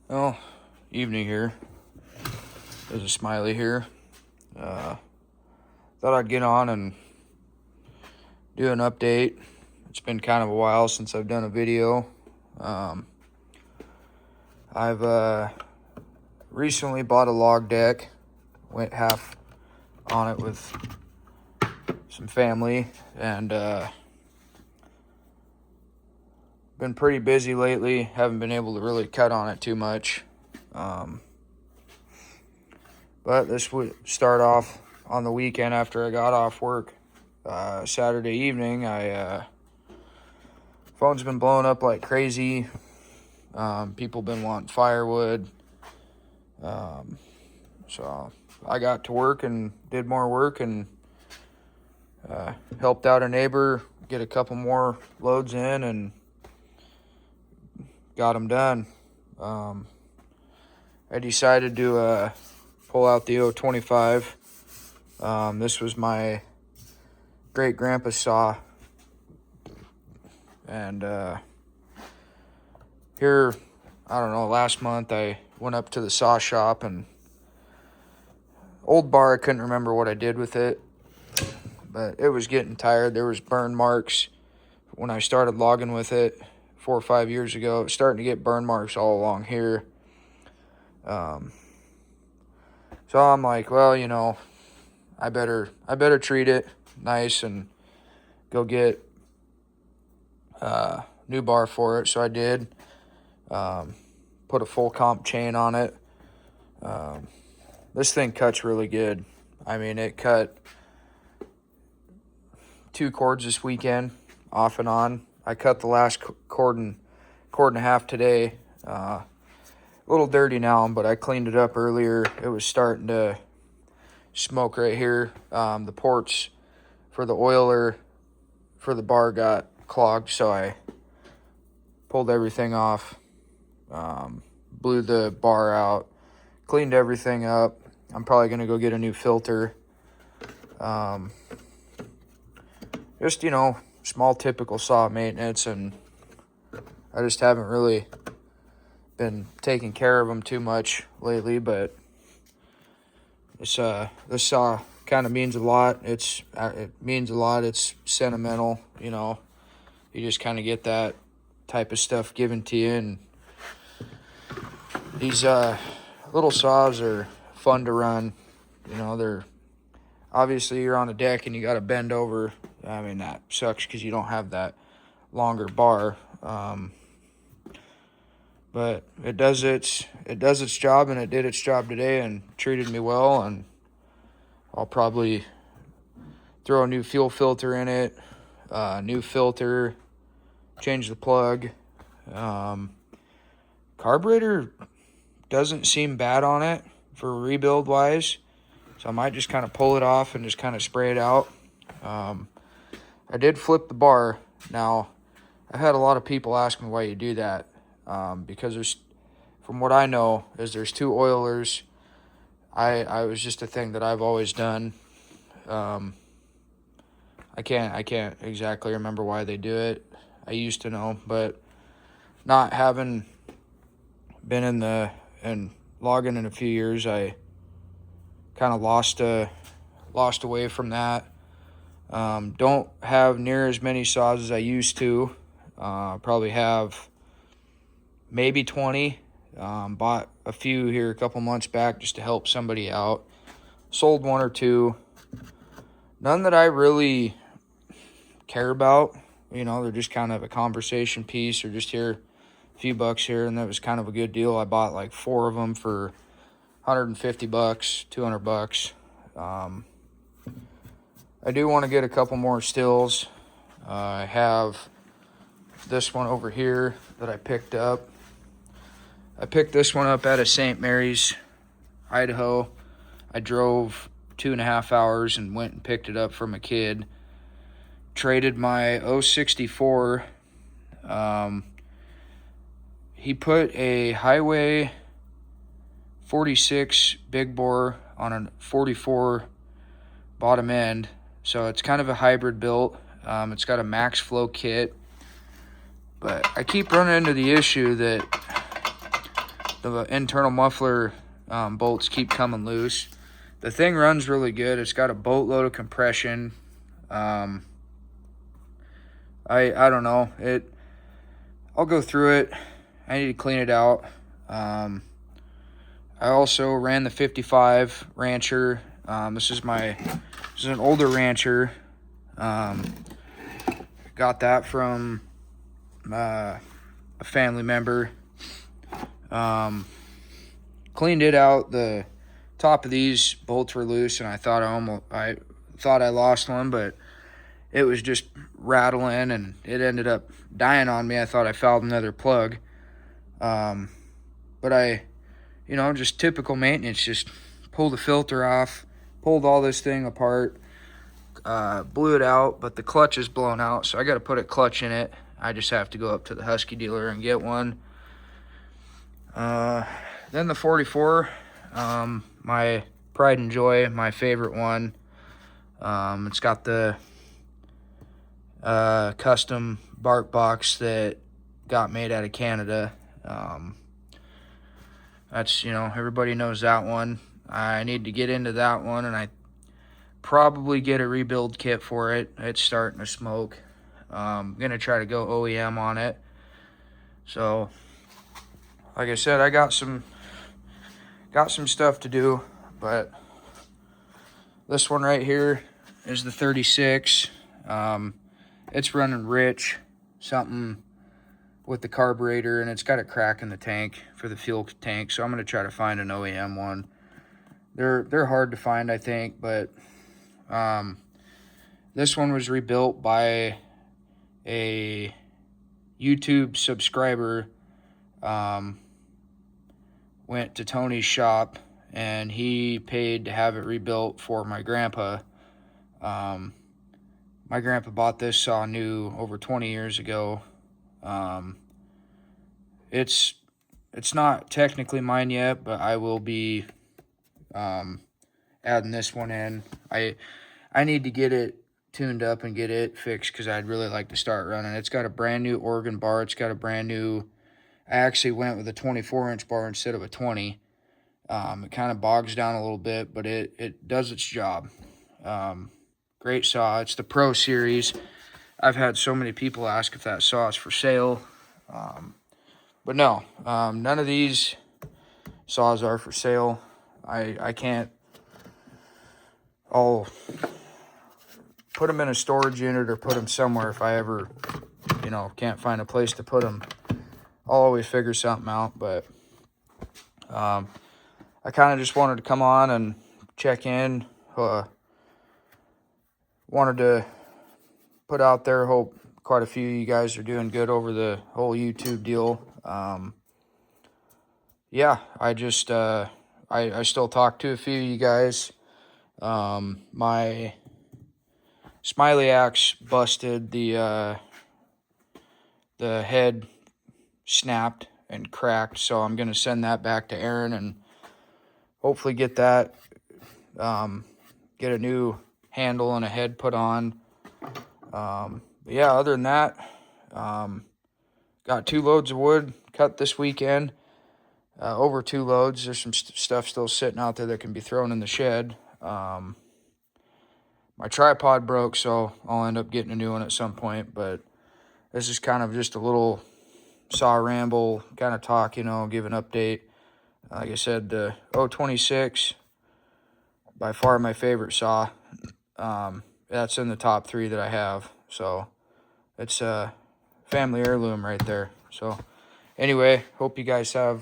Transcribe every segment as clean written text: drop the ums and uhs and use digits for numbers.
Well, evening here. There's a Smiley here. Thought I'd get on and do an update. It's been kind of a while since I've done a video. I've recently bought a log deck. Went half on it with some family, and been pretty busy lately. Haven't been able to really cut on it too much. But this would start off on the weekend after I got off work. Saturday evening, phone's been blowing up like crazy. People been wanting firewood. So I got to work and did more work and helped out a neighbor get a couple more loads in and got them done. I decided to pull out the 025. This was my great grandpa's saw, and here, I don't know, last month I went up to the saw shop, and old bar, I couldn't remember what I did with it, but it was getting tired. There was burn marks when I started logging with it 4 or 5 years ago. It was starting to get burn marks all along here. So I'm like, well, you know, I better treat it nice and go get new bar for it. So I did. Put a full comp chain on it. This thing cuts really good. I mean, it cut 2 cords this weekend, off and on. I cut the last cord and a half today. A little dirty now, but I cleaned it up earlier. It was starting to smoke right here. The ports for the oiler for the bar got clogged, so I pulled everything off, blew the bar out, cleaned everything up. I'm probably going to go get a new filter. Just, you know, small typical saw maintenance, and I just haven't really been taking care of them too much lately, but this saw kind of means a lot. It means a lot. It's sentimental, you know. You just kind of get that type of stuff given to you, and these little saws are fun to run. You know, they're obviously, you're on a deck and you got to bend over. I mean, that sucks because you don't have that longer bar. But it does its job, and it did its job today and treated me well. And I'll probably throw a new fuel filter in it, new filter, change the plug. Carburetor doesn't seem bad on it for rebuild wise, so I might just kind of pull it off and just kind of spray it out. I did flip the bar. Now, I've had a lot of people ask me why you do that. Because there's, from what I know, is there's 2 oilers. I was just a thing that I've always done. I can't exactly remember why they do it. I used to know, but not having been in logging in a few years, I kind of lost away from that. Don't have near as many saws as I used to. Probably have maybe 20. Bought a few here a couple months back just to help somebody out. Sold 1 or 2. None that I really care about. You know, they're just kind of a conversation piece, or just here, a few bucks here, and that was kind of a good deal. I bought like 4 of them for $150, $200. I do want to get a couple more Stihls. I have this one over here that I picked up. I picked this one up out of St. Mary's, Idaho. I drove 2.5 hours and went and picked it up from a kid. Traded my 064. He put a Highway 46 big bore on a 44 bottom end. So it's kind of a hybrid built. It's got a max flow kit. But I keep running into the issue that the internal muffler bolts keep coming loose. The thing runs really good. It's got a boatload of compression. I don't know. I'll go through it. I need to clean it out. I also ran the 55 Rancher. This is an older Rancher. Got that from a family member. Cleaned it out. The top of these bolts were loose, and I thought I lost one, but it was just rattling, and it ended up dying on me. I thought I fouled another plug. But just typical maintenance, just pulled the filter off, pulled all this thing apart, blew it out, but the clutch is blown out, so I got to put a clutch in it. I just have to go up to the Husky dealer and get one. Then the 44, my pride and joy, my favorite one. It's got the custom bark box that got made out of Canada. That's, everybody knows that one. I need to get into that one, and I probably get a rebuild kit for it. It's starting to smoke. I'm going to try to go OEM on it. So, like I said, I got some stuff to do, but this one right here is the 36. It's running rich, something with the carburetor, and it's got a crack in the tank for the fuel tank, so I'm going to try to find an OEM one. They're hard to find, I think, but this one was rebuilt by a YouTube subscriber. Went to Tony's shop, and he paid to have it rebuilt for my grandpa. My grandpa bought this saw new over 20 years ago. It's not technically mine yet, but I will be adding this one in. I need to get it tuned up and get it fixed, because I'd really like to start running. It's got a brand new organ bar. It's got a brand new, I actually went with a 24-inch bar instead of a 20. It kind of bogs down a little bit, but it does its job. Great saw. It's the Pro Series. I've had so many people ask if that saw is for sale. But no, none of these saws are for sale. I can't. I'll put them in a storage unit or put them somewhere if I ever, can't find a place to put them. I'll always figure something out, but I kind of just wanted to come on and check in. Wanted to put out there, hope quite a few of you guys are doing good over the whole YouTube deal. I just, I still talk to a few of you guys. My Smiley axe busted, the head snapped and cracked, so I'm going to send that back to Aaron and hopefully get that, get a new handle and a head put on. Other than that, got 2 loads of wood cut this weekend, over 2 loads. There's some stuff still sitting out there that can be thrown in the shed. My tripod broke, so I'll end up getting a new one at some point, but this is kind of just a little saw ramble kind of talk, give an update. Like I said, the 026, by far my favorite saw. That's in the top 3 that I have, so it's a family heirloom right there. So anyway, hope you guys have a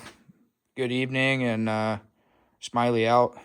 good evening, and Smiley out.